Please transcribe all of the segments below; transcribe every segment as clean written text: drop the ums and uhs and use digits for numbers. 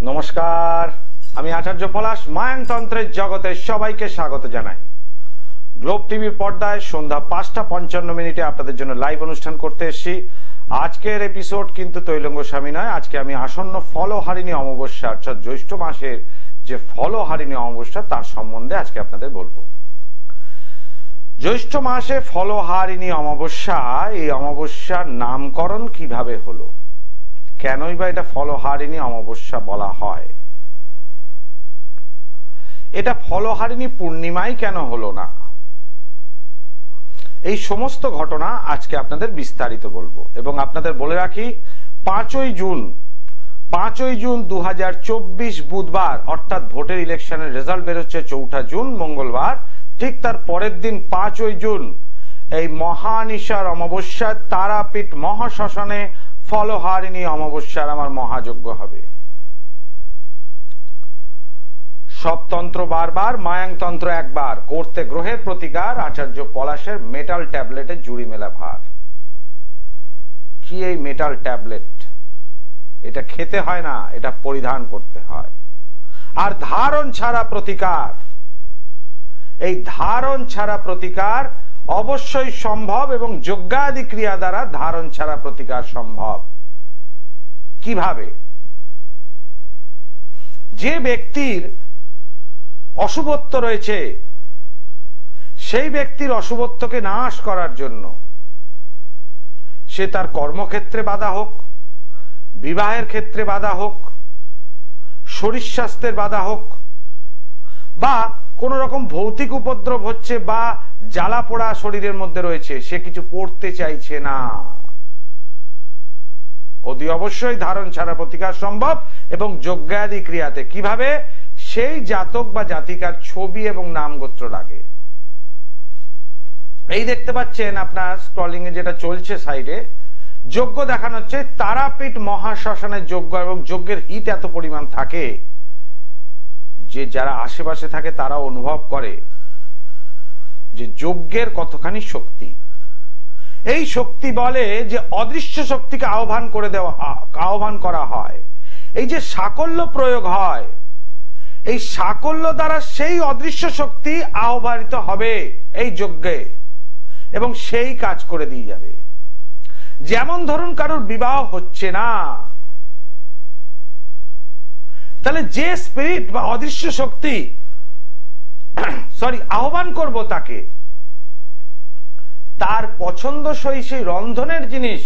নমস্কার, আমি আচার্য পলাশ। মায়াংতন্ত্রের জগতে সবাইকে স্বাগত জানাই। গ্লোব টিভির পর্দায় সন্ধ্যা 5:55 আপনাদের জন্য লাইভ অনুষ্ঠান করতে এসেছি। আজকের এপিসোড কিন্তু তৈলঙ্গ স্বামী নয়। আজকে আমি আসন্ন ফলহারিণী অমাবস্যা অর্থাৎ জ্যৈষ্ঠ মাসের যে ফলহারিণী অমাবস্যা তার সম্বন্ধে আজকে আপনাদের বলবো। জ্যৈষ্ঠ মাসে ফলহারিণী অমাবস্যা, এই অমাবস্যার নামকরণ কিভাবে হলো, কেনই বা এটা ফলহারিণী অমাবস্যা বলা হয়, এটা ফলহারিণী পূর্ণিমায় কেন হলো না, এই সমস্ত ঘটনা আজকে আপনাদের বিস্তারিত বলবো। এবং আপনাদের বলে রাখি, 5ই জুন 2024 বুধবার, অর্থাৎ ভোটের ইলেকশনের রেজাল্ট বেরোচ্ছে 4 জুন মঙ্গলবার, ঠিক তার পরের দিন 5ই জুন এই মহানিশার অমাবস্যায় তারাপীঠ মহাশ্মশানে ফলহারিণী অমাবস্যার আমার মহাযজ্ঞ হবে। সব তন্ত্র বারবার, মায়াংতন্ত্র একবার, করতে গ্রহের প্রতিকার, আচার্য পলাশের মেটাল ট্যাবলেটের জুড়ি মেলা ভার। কি এই মেটাল ট্যাবলেট? এটা খেতে হয় না, এটা পরিধান করতে হয়। আর ধারণ ছাড়া প্রতিকার, এই ধারণ ছাড়া প্রতিকার অবশ্যই সম্ভব এবং যজ্ঞাদি ক্রিয়া দ্বারা ধারণ ছাড়া প্রতিকার সম্ভব। কিভাবে? যে ব্যক্তির অশুভত্ব রয়েছে সেই ব্যক্তির অশুভত্বকে নাশ করার জন্য, সে তার কর্মক্ষেত্রে বাধা হোক, বিবাহের ক্ষেত্রে বাধা হোক, শরীর স্বাস্থ্যের বাধা হোক, বা কোন রকম ভৌতিক উপদ্রব হচ্ছে বা জ্বালা পোড়া শরীরের মধ্যে রয়েছে, সে কিছু পড়তে চাইছে না, অতি অবশ্যই ধারণ ছাড়া প্রতিকার সম্ভব এবং যজ্ঞাদি ক্রিয়াতে। কিভাবে? সেই জাতক বা জাতিকার ছবি এবং নাম গোত্র লাগে। এই দেখতে পাচ্ছেন আপনার স্ক্রলিং এ যেটা চলছে সাইডে, যজ্ঞ দেখানো হচ্ছে। তারাপীঠ মহাশ্মশানের যজ্ঞ, এবং যজ্ঞের হিট এত পরিমাণ থাকে যে যারা আশেপাশে থাকে তারা অনুভব করে যে যজ্ঞের কতখানি শক্তি। এই শক্তি বলে যে অদৃশ্য শক্তিকে আহ্বান করা হয়। এই যে সাকল্য প্রয়োগ হয়, এই সাকল্য দ্বারা সেই অদৃশ্য শক্তি আহ্বানিত হবে এই যজ্ঞে এবং সেই কাজ করে দিয়ে যাবে। যেমন ধরুন কারোর বিবাহ হচ্ছে না, তাহলে যে স্পিরিট বা অদৃশ্য শক্তি আহ্বান করব তাকে, তার পছন্দসই সেই রন্ধনের জিনিস,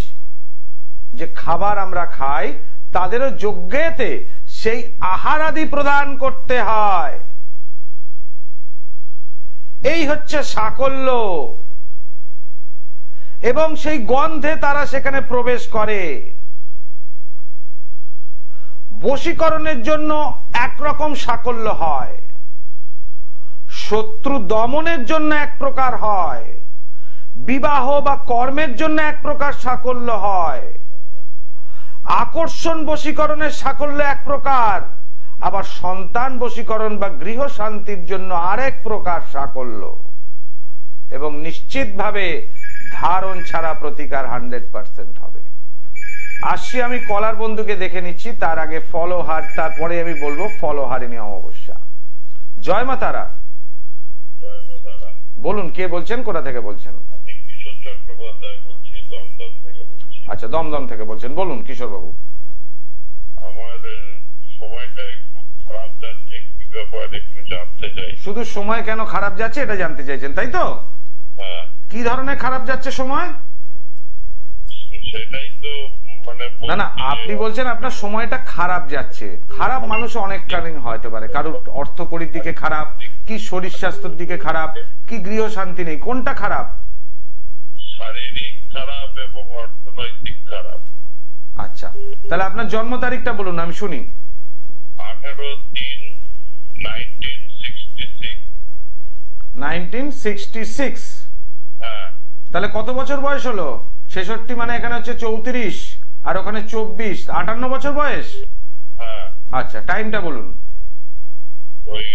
যে খাবার আমরা খাই, তাদেরও যজ্ঞেতে সেই আহার আদি প্রদান করতে হয়। এই হচ্ছে সাকল্য, এবং সেই গন্ধে তারা সেখানে প্রবেশ করে। বশীকরণের জন্য একরকম সাকল্য হয়, শত্রু দমনের জন্য এক প্রকার হয়, বিবাহ বা কর্মের জন্য এক প্রকার সাকল্য হয়, আকর্ষণ বশীকরণের সাকল্য এক প্রকার, আবার সন্তান বশীকরণ বা গৃহ শান্তির জন্য আরেক প্রকার সাকল্য। এবং নিশ্চিতভাবে ধারণ ছাড়া প্রতিকার 100% হবে। আসছি আমি কলার বন্ধুকে দেখে নিচ্ছি, তার আগে ফলহার, তারপরে আমি বলবো ফলহারিণী অমাবস্যা। জয় মা তারা। বলুন, কে বলছেন, কোথা থেকে বলছেন? আচ্ছা, দমদম থেকে বলছেন। বলুন কিশোর বাবু। শুধু সময় কেন খারাপ যাচ্ছে এটা জানতে চাইছেন, তাই তো? কি ধরনের খারাপ যাচ্ছে সময়? না না, আপনি বলছেন আপনার সময়টা খারাপ যাচ্ছে। খারাপ মানুষ অনেক কারণ হতে পারে, কারোর অর্থকড়ির দিকে খারাপ, কি শরীর স্বাস্থ্যের দিকে খারাপ, কি গৃহ শান্তি নেই, কোনটা খারাপ? শারীরিক খারাপ এবং অর্থনৈতিক খারাপ। আচ্ছা, তাহলে আপনার জন্ম তারিখটা বলুন, আমি শুনি। 18/3/1966। 1966? হ্যাঁ। তাহলে কত বছর বয়স হলো? 66 মানে এখানে হচ্ছে 34 আর ওখানে 24, 58 বছর বয়স। হ্যাঁ। আচ্ছা, টাইমটা বলুন। ওই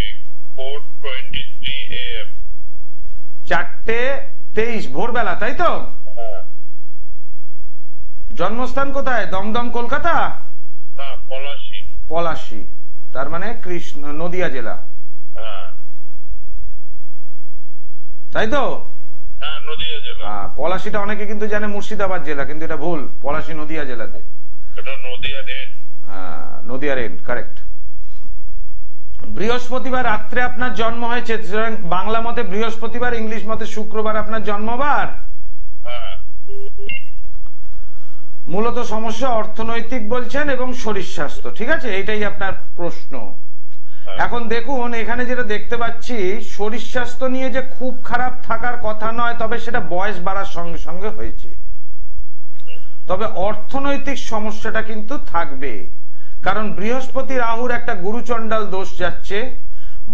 4:23 AM। 4:23 ভোরবেলা, তাই তো? হ্যাঁ। জন্মস্থান কোথায়? দমদম, কলকাতা? না, পলাশী। পলাশী, তার মানে কৃষ্ণ, নদিয়া জেলা, হ্যাঁ তাই তো? হ্যাঁ নদিয়া জেলা। পলাশীটা অনেকে কিন্তু জানে মুর্শিদাবাদ জেলা, কিন্তু এটা ভুল, পলাশী নদিয়া জেলাতে। এটা Nadia range. Nadia range, correct. বৃহস্পতিবার রাত্রে আপনার জন্ম হয়েছে, বাংলা মতে বৃহস্পতিবার, ইংলিশ মতে শুক্রবার আপনার জন্মবার। হ্যাঁ মূলত সমস্যা অর্থনৈতিক বলছেন এবং শরীর স্বাস্থ্য, ঠিক আছে? এইটাই আপনার প্রশ্ন। এখন দেখুন এখানে যেটা দেখতে পাচ্ছি, শরীর স্বাস্থ্য নিয়ে যে খুব খারাপ থাকার কথা নয়, তবে সেটা বয়স বাড়ার সঙ্গে সঙ্গে হয়েছে। তবে অর্থনৈতিক সমস্যাটা কিন্তু থাকবে, কারণ বৃহস্পতি রাহুর একটা গুরুচণ্ডাল দোষ যাচ্ছে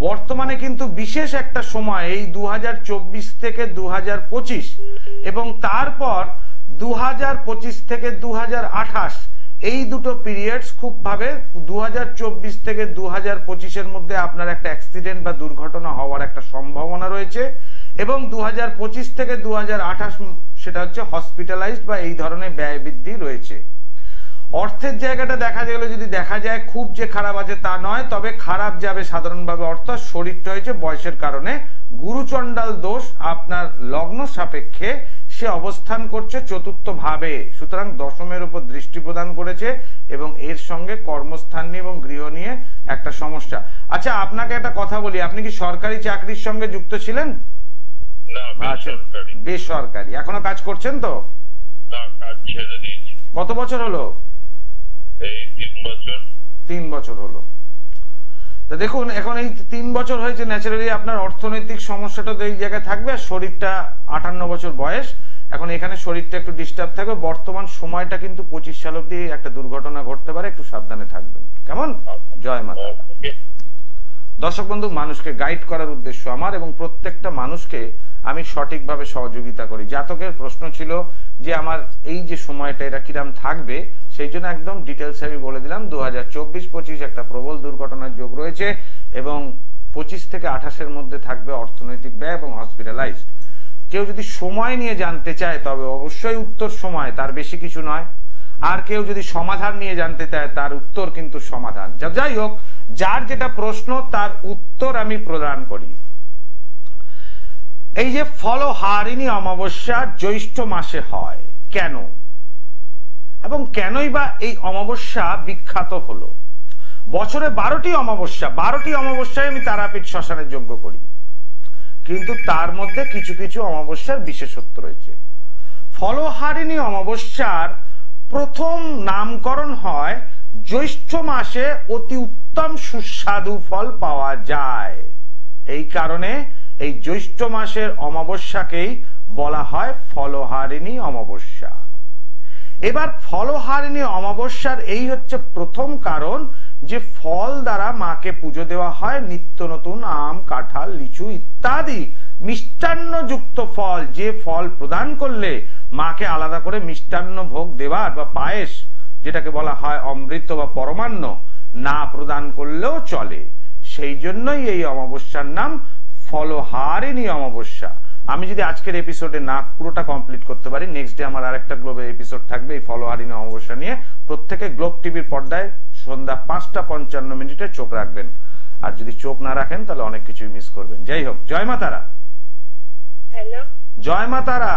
বর্তমানে। কিন্তু বিশেষ একটা সময় এই 2024 থেকে 2025 এবং তারপর 2025 থেকে 2028, এই দুটো পিরিয়ডস খুব ভাবে 2024 থেকে 2025 মধ্যে আপনার একটা অ্যাক্সিডেন্ট বা দুর্ঘটনা হওয়ার একটা সম্ভাবনা রয়েছে, এবং 2025 থেকে 2028 সেটা হচ্ছে হসপিটালাইজড বা এই ধরনের ব্যয় বৃদ্ধি রয়েছে। অর্থের জায়গাটা দেখা গেল, যদি দেখা যায় খুব যে খারাপ আছে তা নয়, তবে খারাপ যাবে সাধারণভাবে অর্থ। শরীরটা হয়েছে বয়সের কারণে গুরুচণ্ডাল দোষ আপনার লগ্ন সাপেক্ষে সে অবস্থান করছে চতুর্থ ভাবে, সুতরাং দশমের উপর দৃষ্টি প্রদান করেছে এবং এর সঙ্গে কর্মস্থান নিয়ে এবং গৃহ নিয়ে একটা সমস্যা। আচ্ছা আপনাকে একটা কথা বলি, আপনি কি সরকারি চাকরির সঙ্গে যুক্ত ছিলেন? না বেসরকারি। বেসরকারি, এখনো কাজ করছেন তো? না, কাজ ছেড়ে দিয়েছি। কত বছর হলো? এই 3 বছর। 3 বছর হলো। তো দেখুন এখন এই 3 বছর হয়েছে, ন্যাচারালি আপনার অর্থনৈতিক সমস্যাটা তো এই জায়গায় থাকবে, আর শরীরটা 58 বছর বয়স, এখন এখানে শরীরটা একটু ডিস্টার্ব থাকবে। বর্তমান সময়টা কিন্তু 25 সাল অব্দি একটা দুর্ঘটনা ঘটতে পারে, একটু সাবধানে থাকবেন, কেমন? জয় মাতা। দর্শক বন্ধু, মানুষকে গাইড করার উদ্দেশ্য আমার, এবং প্রত্যেকটা মানুষকে আমি সঠিকভাবে সহযোগিতা করি। জাতকের প্রশ্ন ছিল যে আমার এই যে সময়টা এটা কিরাম থাকবে, সেই জন্য একদম ডিটেলস আমি বলে দিলাম। 2024-25 একটা প্রবল দুর্ঘটনার যোগ রয়েছে, এবং 25 থেকে 28-এর মধ্যে থাকবে অর্থনৈতিক ব্যয় এবং হসপিটালাইজড। কেউ যদি সময় নিয়ে জানতে চায় তবে অবশ্যই উত্তর সময়, তার বেশি কিছু নয়। আর কেউ যদি সমাধান নিয়ে জানতে চায় তার উত্তর কিন্তু সমাধান। যাই হোক, যার যেটা প্রশ্ন তার উত্তর আমি প্রদান করি। এই যে ফলহারিণী অমাবস্যা জ্যৈষ্ঠ মাসে হয় কেন, এবং কেনই বা এই অমাবস্যা বিখ্যাত হলো? বছরে 12টি অমাবস্যা, 12টি অমাবস্যায় আমি তারাপীঠ শ্মশানের যজ্ঞ করি, কিন্তু তার মধ্যে কিছু কিছু অমাবস্যার বিশেষত্ব রয়েছে। ফলহারিণী অমাবস্যার প্রথম নামকরণ হয় জ্যৈষ্ঠ মাসে অতি উত্তম সুস্বাদু ফল পাওয়া যায়, এই কারণে এই জ্যৈষ্ঠ মাসের অমাবস্যাকেই বলা হয় ফলহারিণী অমাবস্যা। এবার ফলহারিণী অমাবস্যার এই হচ্ছে প্রথম কারণ যে ফল দ্বারা মাকে পুজো দেওয়া হয়, নিত্য নতুন আম, কাঁঠাল, লিচু ইত্যাদি মিষ্টান্ন যুক্ত ফল, যে ফল প্রদান করলে মাকে আলাদা করে মিষ্টান্ন ভোগ দেওয়ার বা পায়েস, যেটাকে বলা হয় অমৃত বা পরমান্ন, না প্রদান করলেও চলে। সেই জন্যই এই অমাবস্যার নাম ফলহারিণী অমাবস্যা। আমি যদি আজকের এপিসোডে না পুরোটা কমপ্লিট করতে পারি, নেক্সট ডে আমার আরেকটা গ্লোবের এপিসোড থাকবে এই ফলহারিণী অমাবস্যা নিয়ে। প্রত্যেকে গ্লোব টিভির পর্দায় সন্ধ্যা 5:55 চোখ রাখবেন, আর যদি চোখ না রাখেন তাহলে অনেক কিছুই মিস করবেন। যাই হোক, জয় মা তারা। হ্যালো, জয় মা তারা।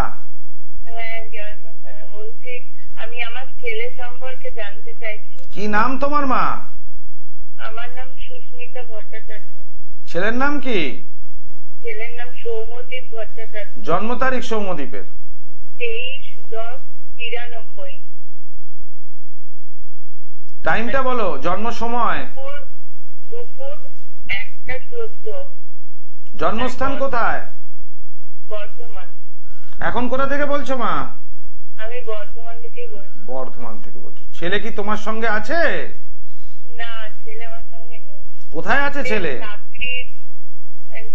হ্যাঁ জয় মা তারা। বলছি আমি আমার ছেলে সম্পর্কে জানতে চাইছি। কি নাম তোমার মা? আমার নাম সুস্মিতা ভট্টাচার্য। ছেলের নাম কি? ছেলের নাম সৌম্যদীপ ভট্টাচার্য। জন্ম তারিখ সৌম্যদীপের? 23/10/93। টাইমটা বলো, জন্ম সময়। দুপুর 1:14। জন্মস্থান কোথায়? বর্ধমান। এখন কোথা থেকে বলছো মা? আমি বর্ধমান থেকেই বলছি। বর্ধমান থেকে বলছো। ছেলে কি তোমার সঙ্গে আছে? না, ছেলে আমার সঙ্গে নেই। কোথায় আছে ছেলে?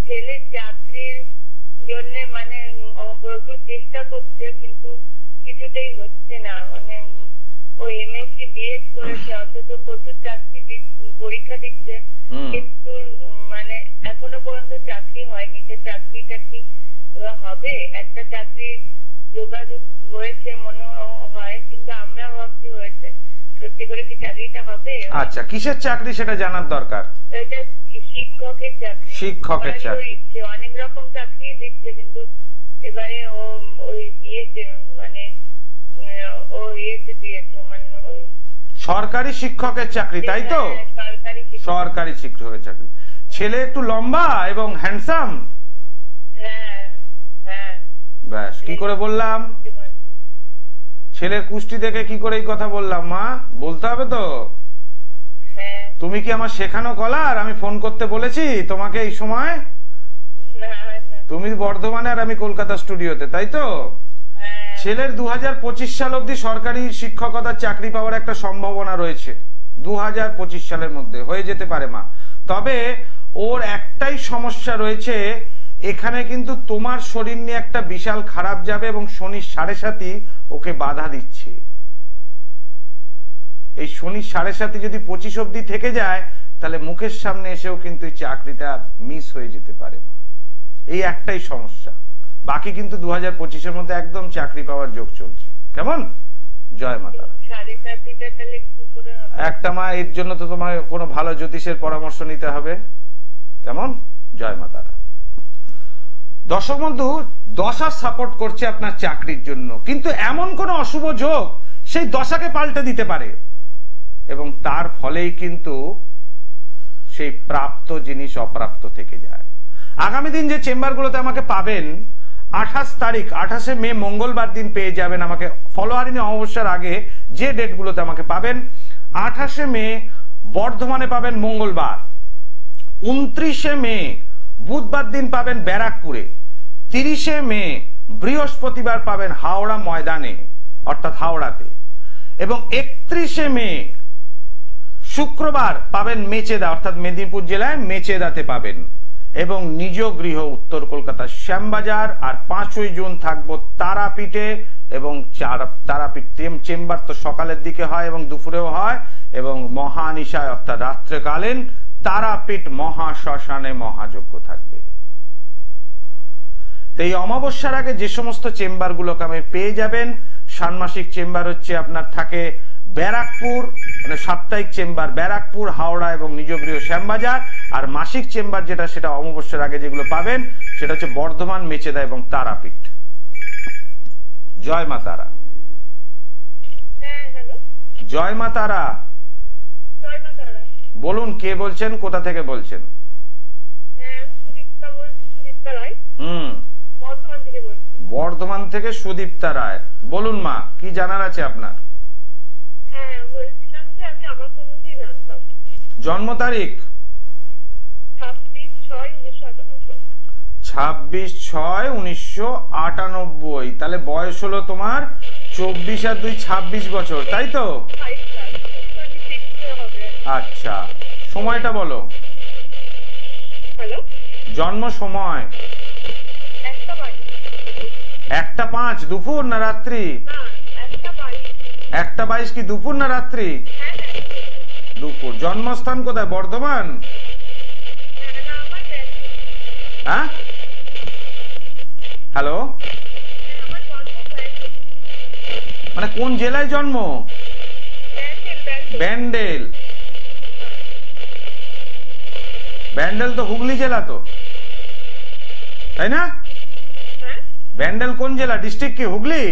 ছেলে চাকরির জন্য মানে প্রচুর চেষ্টা করছে, কিন্তু কিছুতেই হচ্ছে না। মানে ও এমএসসি বিএড করেছে, অথচ প্রচুর চাকরি পরীক্ষা দিচ্ছে, কিন্তু মানে এখনো পর্যন্ত চাকরি হয়নি। যে চাকরিটা কি হবে? একটা চাকরির যোগাযোগ হয়েছে মনে হয়, কিন্তু আমরা ভাবছি হয়েছে, সত্যি করে কি চাকরিটা হবে? আচ্ছা, কিসের চাকরি সেটা জানার দরকার। এটা শিক্ষকের চাকরি। শিক্ষকের চাকরি। অনেক রকম চাকরি দিচ্ছে, কিন্তু এবারে ও ওই ইয়েতে মানে ও ইয়েতে দিয়েছে, মানে ওই সরকারি শিক্ষকের চাকরি, তাই তো? সরকারি শিক্ষকের চাকরি। ছেলে একটু লম্বা এবং হ্যান্ডসাম? হ্যাঁ হ্যাঁ। ব্যাস, কি করে বললাম? ছেলের কুষ্টি দেখে কি করে এই কথা বললাম মা? বলতে হবে তো। হ্যাঁ। তুমি কি আমার শেখানো কলার? আমি ফোন করতে বলেছি তোমাকে এই সময়? তুমি বর্ধমানে আর আমি কলকাতা স্টুডিওতে, তাই তো? ছেলের 2025 সাল অবধি সরকারি শিক্ষকতার চাকরি পাওয়ার একটা সম্ভাবনা রয়েছে। 2025 সালের মধ্যে হয়ে যেতে পারে মা। তবে ওর একটাই সমস্যা রয়েছে, এখানে কিন্তু তোমার শরীর নিয়ে একটা বিশাল খারাপ যাবে এবং শনির 7.5 ওকে বাধা দিচ্ছে। এই শনির 7.5 যদি 25 অবধি থেকে যায়, তাহলে মুখের সামনে এসেও কিন্তু এই চাকরিটা মিস হয়ে যেতে পারে মা। এই একটাই সমস্যা, বাকি কিন্তু 2025-এর মধ্যে একদম চাকরি পাওয়ার যোগ চলছে। কেমন? জয় মাতা। একটা মা, এর জন্য তো তোমার কোনো ভালো জ্যোতিষের পরামর্শ নিতে হবে। কেমন? জয় মাতারা। দর্শক বন্ধু, দশা সাপোর্ট করছে আপনার চাকরির জন্য, কিন্তু এমন কোন অশুভ যোগ সেই দশাকে পাল্টে দিতে পারে এবং তার ফলেই কিন্তু সেই প্রাপ্ত জিনিস অপ্রাপ্ত থেকে যায়। আগামী দিন যে চেম্বারগুলোতে আমাকে পাবেন, 28 তারিখ 28শে মে মঙ্গলবার দিন পেয়ে যাবেন আমাকে। ফলোয়ারিনী অমাবস্যার আগে যে ডেটগুলোতে আমাকে পাবেন, 28শে মে বর্ধমানে পাবেন মঙ্গলবার, 29শে মে বুধবার দিন পাবেন ব্যারাকপুরে, 30শে মে বৃহস্পতিবার পাবেন হাওড়া ময়দানে অর্থাৎ হাওড়াতে, এবং 31শে মে শুক্রবার পাবেন মেচেদা অর্থাৎ মেদিনীপুর জেলায় মেচেদাতে পাবেন, এবং নিজ গৃহ উত্তর কলকাতার শ্যামবাজার। আর 5ই জুন থাকবো তারাপীঠে, এবং তারাপীঠ চেম্বার তো সকালের দিকে হয় এবং দুপুরেও হয়, এবং মহানিশায় অর্থাৎ রাত্রেকালীন তারাপীঠ মহাশ্মশানে মহাযজ্ঞ থাকবে। তো এই অমাবস্যার আগে যে সমস্ত চেম্বারগুলোকে আমি পেয়ে যাবেন, ষান্মাসিক চেম্বার হচ্ছে আপনার থাকে ব্যারাকপুর, মানে সাপ্তাহিক চেম্বার ব্যারাকপুর, হাওড়া এবং নিজগৃহ শ্যামবাজার, আর মাসিক চেম্বার যেটা সেটা অমাবস্যার আগে যেগুলো পাবেন সেটা হচ্ছে বর্ধমান, মেচেদা এবং তারাপীঠ। জয় মা তারা। জয় মা তারা। বলুন, কে বলছেন, কোথা থেকে বলছেন? বর্ধমান থেকে সুদীপ্তা রায়। বলুন মা, কি জানার আছে আপনার? জন্ম তারিখ 26/6/1998। তাহলে বয়স হলো তোমার 24 আর 2 26 বছর, তাই তো? আচ্ছা, সময়টা বলো। জন্ম সময় 1:05 দুপুর না রাত্রি? 1:22 কি দুপুর না রাত্রি? দুপুর। জন্মস্থান কোথায়? বর্ধমান? হ্যাঁ, হ্যালো, মানে কোন জেলায় জন্ম? ব্যান্ডেল। ব্যান্ডেল তো হুগলি জেলা তো, তাই না? ব্যান্ডেল কোন জেলা, ডিস্ট্রিক্ট কি হুগলি?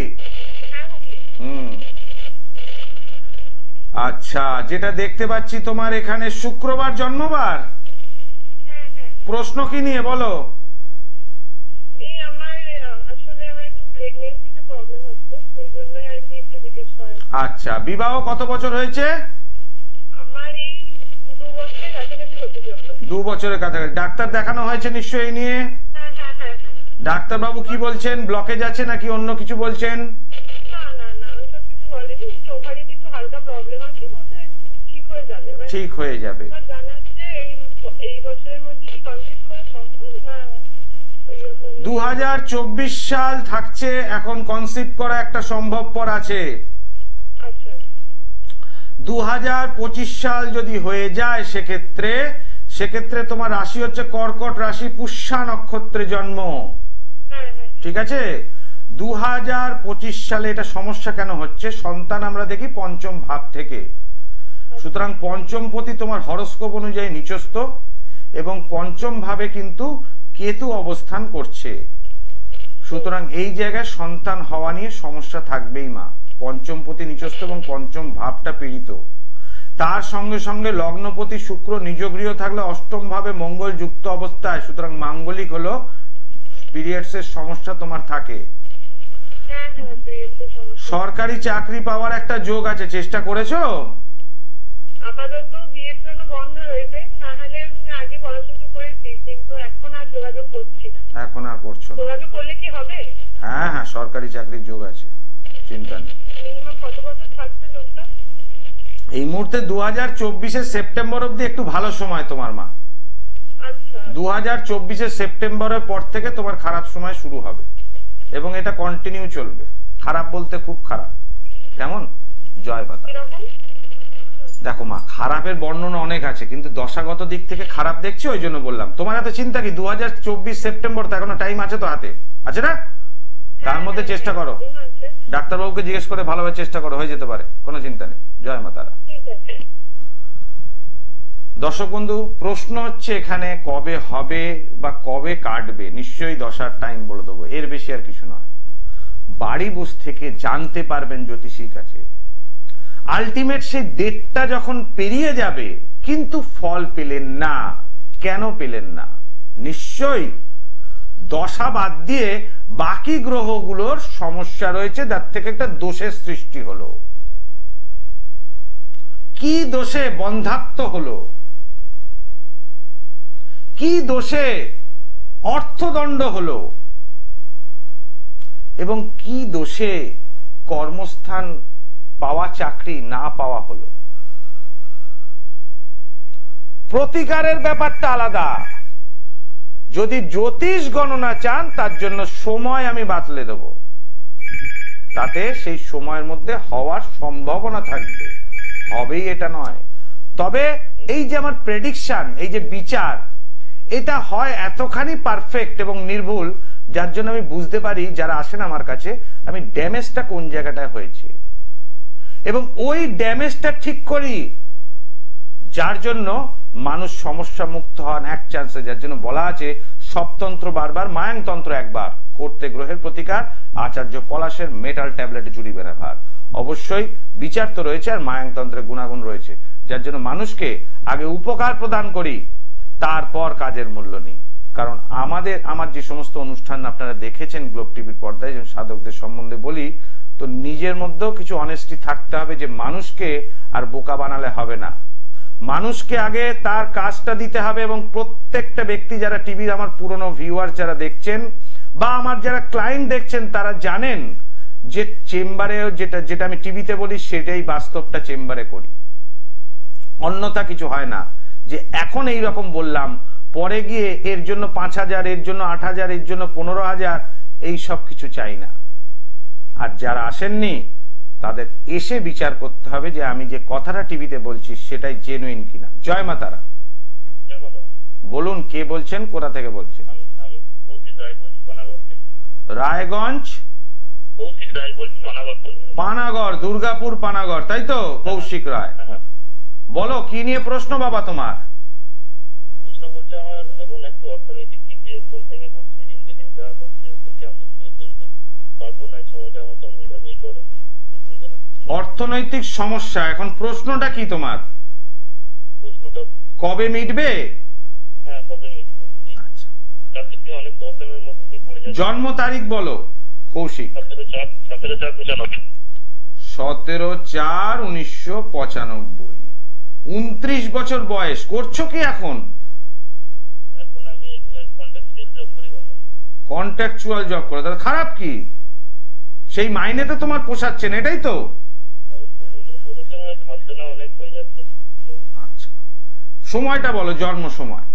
আচ্ছা, যেটা দেখতে পাচ্ছি তোমার এখানে শুক্রবার জন্মবার। প্রশ্ন কি নিয়ে বলো? আচ্ছা, বিবাহ কত বছর হয়েছে? 2 বছরের কাছাকাছি। ডাক্তার দেখানো হয়েছে নিশ্চয়ই নিয়ে? ডাক্তার বাবু কি বলছেন? ব্লকেজ আছে নাকি অন্য কিছু বলছেন? ঠিক হয়ে যাবে। 2024 সাল থাকছে, এখন কনসিভ করা একটা সম্ভবপর আছে। 2025 সাল যদি হয়ে যায় সেক্ষেত্রে তোমার রাশি হচ্ছে কর্কট রাশি, পুষ্যা নক্ষত্রে জন্ম। ঠিক আছে? 2025 সালে এটা সমস্যা কেন হচ্ছে? সন্তান আমরা দেখি পঞ্চম ভাব থেকে, সুতরাং পঞ্চমপতি তোমার হরস্কোপ অনুযায়ী নিচস্থ এবং পঞ্চম ভাবে কিন্তু কেতু অবস্থান করছে। সুতরাং এই জায়গায় সন্তান হওয়া নিয়ে সমস্যা থাকবেই মা। পঞ্চমপতি নিচস্থ এবং পঞ্চম ভাবটা পীড়িত। তার সঙ্গে সঙ্গে লগ্নপতি শুক্র নিজ গৃহ থাকলে অষ্টম ভাবে মঙ্গল যুক্ত অবস্থায়, সুতরাং মাঙ্গলিক হলো পিরিয়ডসের সমস্যা তোমার থাকে। সরকারি চাকরি পাওয়ার একটা যোগ আছে, চেষ্টা করেছো? আপাতত বিয়ের জন্য বন্ধ রয়েছে, না হলে আমি আগে পড়াশোনা করেছি, কিন্তু এখন আর যোগাযোগ করছি না। এখন আর করছো না? যোগাযোগ করলে কি হবে? হ্যাঁ হ্যাঁ, সরকারি চাকরির যোগ আছে, চিন্তা নেই। মিনিমাম কত বছর থাকছে যোগটা? এই মুহূর্তে 2024 সেপ্টেম্বর অবধি একটু ভালো সময় তোমার মা। আচ্ছা। 2024 সেপ্টেম্বরের পর থেকে তোমার খারাপ সময় শুরু হবে এবং এটা কন্টিনিউ চলবে। খারাপ বলতে খুব খারাপ। কেমন? জয় মাতা। দেখো মা, খারাপের বর্ণনা অনেক আছে, কিন্তু দশাগত দিক থেকে খারাপ দেখছি, ওই জন্য বললাম। তোমার এত চিন্তা কি? 2024 সেপ্টেম্বর তো এখনো টাইম আছে তো হাতে, আছে না? তার মধ্যে চেষ্টা করো, ডাক্তারবাবুকে জিজ্ঞেস করে ভালোভাবে চেষ্টা করো, হয়ে যেতে পারে, কোনো চিন্তা নেই। জয় মাতারা। দর্শক বন্ধু, প্রশ্ন হচ্ছে এখানে কবে হবে বা কবে কাটবে, নিশ্চয়ই দশার টাইম বলে দেবো, এর বেশি আর কিছু নয়। বাড়ি বসে থেকে জানতে পারবেন জ্যোতিষীর কাছে। আলটিমেট সেই ডেটটা যখন পেরিয়ে যাবে কিন্তু ফল পেলেন না, কেন পেলেন না? নিশ্চয়ই দশা বাদ দিয়ে বাকি গ্রহগুলোর সমস্যা রয়েছে, যার থেকে একটা দোষের সৃষ্টি হলো। কি দোষে বন্ধাত্ম হলো? কি দোষে অর্থদণ্ড হলো? এবং কি দোষে কর্মস্থান পাওয়া চাকরি না পাওয়া হলো? প্রতিকারের ব্যাপারটা আলাদা। যদি জ্যোতিষ গণনা চান, তার জন্য সময় আমি বাতলে দেব, তাতে সেই সময়ের মধ্যে হওয়ার সম্ভাবনা থাকবে, হবেই এটা নয়। তবে এই যে আমার প্রেডিকশন, এই যে বিচার, এটা হয় এতখানি পারফেক্ট এবং নির্ভুল, যার জন্য আমি বুঝতে পারি যারা আসেন আমার কাছে, আমি ড্যামেজটা কোন জায়গাটায় হয়েছে এবং ওই ড্যামেজটা ঠিক করি, যার জন্য মানুষ সমস্যা মুক্ত হন এক চান্সে। যার জন্য বলা আছে সবতন্ত্র বারবার, মায়াংতন্ত্র একবার, করতে গ্রহের প্রতিকার, আচার্য পলাশের মেটাল ট্যাবলেট জুড়িবে না ভার। অবশ্যই বিচার তো রয়েছে আর মায়াংতন্ত্রের গুণাগুণ রয়েছে, যার জন্য মানুষকে আগে উপকার প্রদান করি, তারপর কাজের মূল্য নেই। কারণ আমার যে সমস্ত অনুষ্ঠান আপনারা দেখেছেন গ্লোব টিভির পর্দায়, যে সাধকদের সম্বন্ধে বলি, তো নিজের মধ্যেও কিছু অনেস্টি থাকতে হবে, যে মানুষকে আর বোকা বানালে হবে না। মানুষকে আগে তার কাজটা দিতে হবে। এবং প্রত্যেকটা ব্যক্তি যারা টিভির আমার পুরনো ভিউয়ার যারা দেখছেন বা আমার যারা ক্লায়েন্ট দেখছেন, তারা জানেন যে চেম্বারে যেটা আমি টিভিতে বলি সেটাই বাস্তবটা চেম্বারে করি, অন্যথা কিছু হয় না। যে এখন এই রকম বললাম, পরে গিয়ে এর জন্য 5,000, এর জন্য 8,000, এর জন্য 15,000, এই সব কিছু চাই না। আর যারা আসেননি তাদের এসে বিচার করতে হবে যে আমি যে কথাটা টিভিতে বলছি সেটাই জেনুইন কিনা। জয় মা তারা। বলুন, কে বলছেন, কোথা থেকে বলছেন? রায়গঞ্জ, পানাগড়, দুর্গাপুর পানাগড়, তাই তো? কৌশিক রায়, বলো কি নিয়ে প্রশ্ন বাবা তোমার? অর্থনৈতিক সমস্যা। এখন প্রশ্নটা কি তোমার? কবে মিটবে? আচ্ছা, জন্ম তারিখ বলো কৌশিক। 17/4/1995। 29 বছর বয়স। করছো কি এখন? কন্ট্রাকচুয়াল জব করো। তাহলে খারাপ কি? সেই মাইনেতে তোমার পোষাচ্ছেন, এটাই তো? আচ্ছা, সময়টা বলো, জন্ম সময়।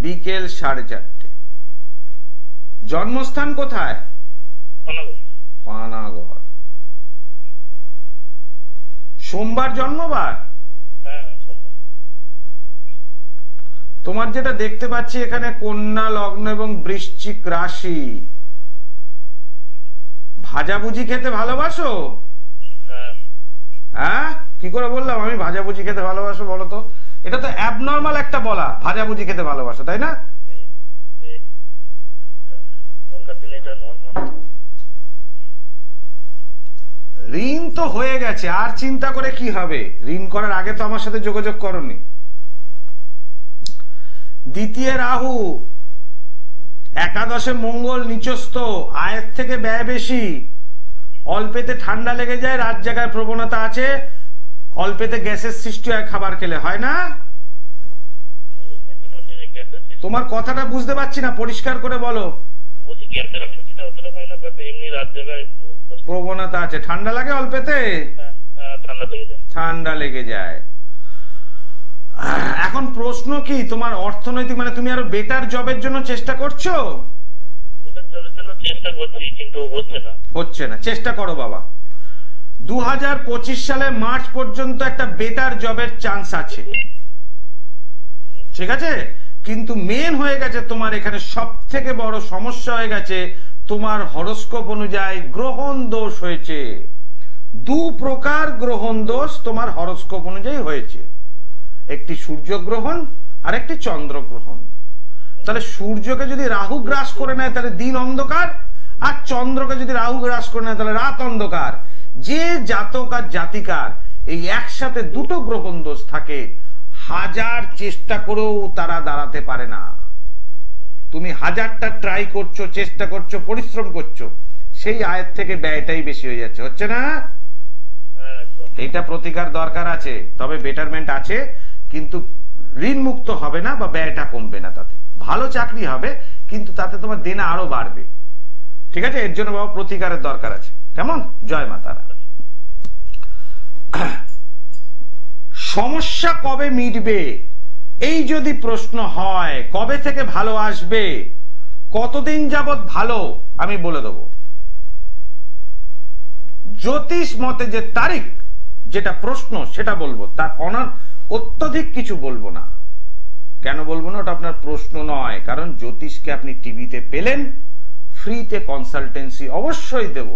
বিকেল 4:30। জন্মস্থান কোথায়? পানাগড়। সোমবার জন্মবার? তোমার যেটা দেখতে পাচ্ছি এখানে কন্যা লগ্ন এবং বৃশ্চিক রাশি। ভাজাভুজি খেতে ভালোবাসো? হ্যাঁ কি করে বললাম আমি ভাজাভুজি খেতে ভালোবাসো বলো তো? এটা তো অ্যাবনর্মাল একটা বলা, ভাজাভুজি খেতে ভালোবাসো, তাই না? ঋণ তো হয়ে গেছে, আর চিন্তা করে কি হবে? ঋণ করার আগে তো আমার সাথে যোগাযোগ করনি। দ্বিতীয় রাহু, একাদশে মঙ্গল নিচস্থ, আয়ের থেকে ব্যয় বেশি, অল্পেতে ঠান্ডা লেগে যায়, রাত জাগার প্রবণতা আছে, অল্পেতে গ্যাসের সৃষ্টি হয় খাবার খেলে, হয় না? তোমার কথাটা বুঝতে পারছি না, পরিষ্কার করে বলো। প্রবণতা আছে, ঠান্ডা লাগে অল্পেতে, ঠান্ডা লেগে যায়। এখন প্রশ্ন কি তোমার অর্থনৈতিক, মানে তুমি আরো বেটার জবের জন্য চেষ্টা করছো? হচ্ছে না, চেষ্টা করো বাবা। 2025 সালে মার্চ পর্যন্ত একটা বেটার জবের চান্স আছে, ঠিক আছে? কিন্তু মেন হয়ে গেছে তোমার এখানে সব থেকে বড় সমস্যা হয়ে গেছে, তোমার হরোস্কোপ অনুযায়ী গ্রহণ দোষ হয়েছে। দু প্রকার গ্রহণ দোষ তোমার হরোস্কোপ অনুযায়ী হয়েছে, একটি সূর্য গ্রহণ আর একটি চন্দ্র গ্রহণ। তাহলে সূর্যকে যদি রাহু গ্রাস করে নেয় তাহলে দিন অন্ধকার, আর চন্দ্রকে যদি রাহু গ্রাস করে নেয় তাহলে রাত অন্ধকার। যে জাতক আর জাতিকার এই একসাথে দুটো গ্রহণ দোষ থাকে, হাজার চেষ্টা করেও তারা দাঁড়াতে পারে না। তুমি হাজারটা ট্রাই করছো, চেষ্টা করছো, পরিশ্রম করছো, সেই আয়ের থেকে ব্যয়টাই বেশি হয়ে যাচ্ছে, হচ্ছে না? এইটা প্রতিকার দরকার আছে, তবে বেটারমেন্ট আছে, কিন্তু ঋণ মুক্ত হবে না বা ব্যয়টা কমবে না, তাতে ভালো চাকরি হবে কিন্তু তাতে তোমার দেনা আরো বাড়বে, ঠিক আছে? এর জন্য বাবা প্রতিকারের দরকার আছে, কেমন? জয় মা তারা। সমস্যা কবে মিটবে এই যদি প্রশ্ন হয়, কবে থেকে ভালো আসবে, কতদিন যাবত ভালো, আমি বলে দেব। জ্যোতিষ মতে যে তারিখ, যেটা প্রশ্ন সেটা বলবো, তার অত্যধিক কিছু বলবো না। কেন বলবো না? ওটা আপনার প্রশ্ন নয়, কারণ জ্যোতিষকে আপনি টিভিতে পেলেন, ফ্রিতে কনসালটেন্সি অবশ্যই দেব,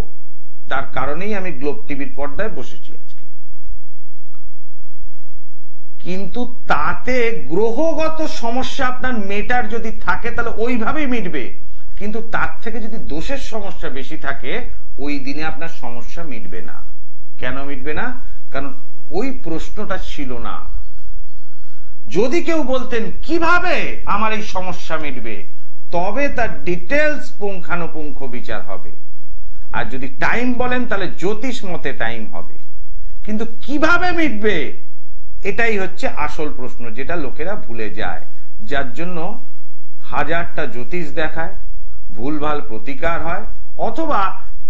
তার কারণেই আমি গ্লোব টিভির পর্দায় বসেছি আজকে। কিন্তু তাতে গ্রহগত সমস্যা আপনার মেটার যদি থাকে তাহলে ওইভাবেই মিটবে, কিন্তু তার থেকে যদি দোষের সমস্যা বেশি থাকে ওই দিনে আপনার সমস্যা মিটবে না। কেন মিটবে না? কারণ ওই প্রশ্নটা ছিল না। যদি কেউ বলতেন কিভাবে আমার এই সমস্যা মিটবে, তবে তার ডিটেলস পুঙ্খানুপুঙ্খ বিচার হবে। আর যদি টাইম বলেন তাহলে জ্যোতিষ মতে টাইম হবে, কিন্তু কিভাবে মিটবে এটাই হচ্ছে আসল প্রশ্ন, যেটা লোকেরা ভুলে যায়, যার জন্য হাজারটা জ্যোতিষ দেখায়, ভুলভাল প্রতিকার হয়, অথবা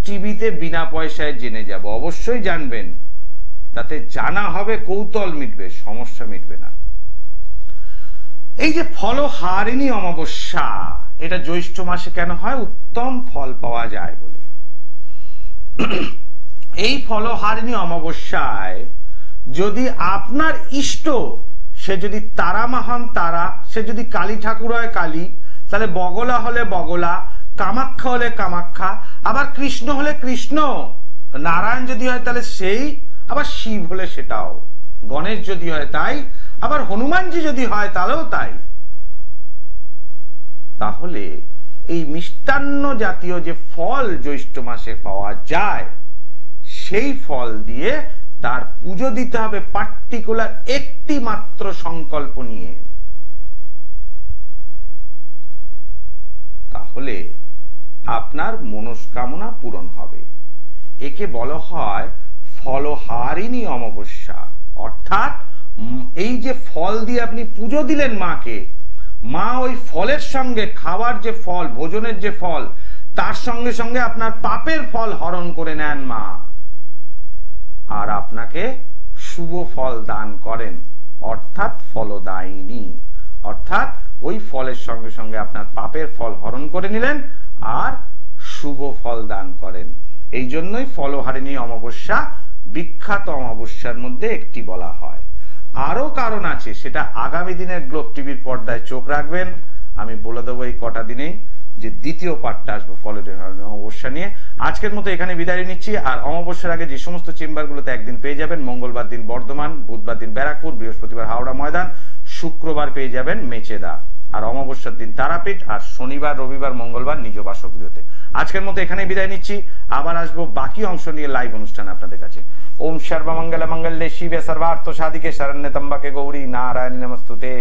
টিভিতে বিনা পয়সায় জেনে যাব। অবশ্যই জানবেন, তাতে জানা হবে, কৌতূহল মিটবে, সমস্যা মিটবে না। এই যে ফলহারিণী অমাবস্যা, এটা জ্যৈষ্ঠ মাসে কেন হয়? উত্তম ফল পাওয়া যায় বলে। এই ফলহারিণী অমাবস্যায় যদি আপনার ইষ্ট, সে যদি তারা মা হন তারা, সে যদি কালী ঠাকুর হয় কালী, তাহলে বগলা হলে বগলা, কামাখ্যা হলে কামাখ্যা, আবার কৃষ্ণ হলে কৃষ্ণ, নারায়ণ যদি হয় তাহলে সেই, আবার শিব হলে সেটাও, গণেশ যদি হয় তাই, আবার হনুমানজি যদি হয় তাহলেও তাই। তাহলে এই মিষ্টান্ন জাতীয় যে ফল জ্যৈষ্ঠ মাসে পাওয়া যায়, সেই ফল দিয়ে তার পুজো দিতে হবে পার্টিকুলার একটি মাত্র সংকল্প নিয়ে। তাহলে আপনার মনস্কামনা পূরণ হবে। একে বলা হয় ফলহারিণী অমাবস্যা। অর্থাৎ এই যে ফল দিয়ে আপনি পুজো দিলেন মাকে, মা ওই ফলের সঙ্গে খাওয়ার যে ফল, ভোজনের যে ফল, তার সঙ্গে সঙ্গে আপনার পাপের ফল হরণ করে নেন মা, আর আপনাকে শুভ ফল দান করেন, অর্থাৎ ফলদায়িনী। অর্থাৎ ওই ফলের সঙ্গে সঙ্গে আপনার পাপের ফল হরণ করে নিলেন আর শুভ ফল দান করেন। এই জন্যই ফলহারিণী অমাবস্যা বিখ্যাত অমাবস্যার মধ্যে একটি বলা হয়। আরো কারণ আছে, সেটা আগামী দিনের গ্লোব টিভির পর্দায় চোখ রাখবেন, আমি বলে দেবো এই কটা দিনেই। যে দ্বিতীয় পার্টটা আসবে ফলের অমাবস্যা নিয়ে। আজকের মতো এখানে বিদায় নিচ্ছি। আর অমাবস্যার আগে যে সমস্ত চেম্বারগুলোতে একদিন পেয়ে যাবেন, মঙ্গলবার দিন বর্ধমান, বুধবার দিন ব্যারাকপুর, বৃহস্পতিবার হাওড়া ময়দান, শুক্রবার পেয়ে যাবেন মেচেদা, আর অমাবস্যার দিন তারাপীঠ, আর শনিবার রবিবার মঙ্গলবার নিজ বাসগৃহতে। আজকের মতো এখানে বিদায় নিচ্ছি। আবার আসবো বাকি অংশ নিয়ে লাইভ অনুষ্ঠান আপনাদের কাছে। ওম সর্বমঙ্গল মঙ্গলে শিবে সর্বার্থ সাধিকে শরণ্যে ত্র্যম্বকে গৌরী নারায়ণী নমস্তুতে।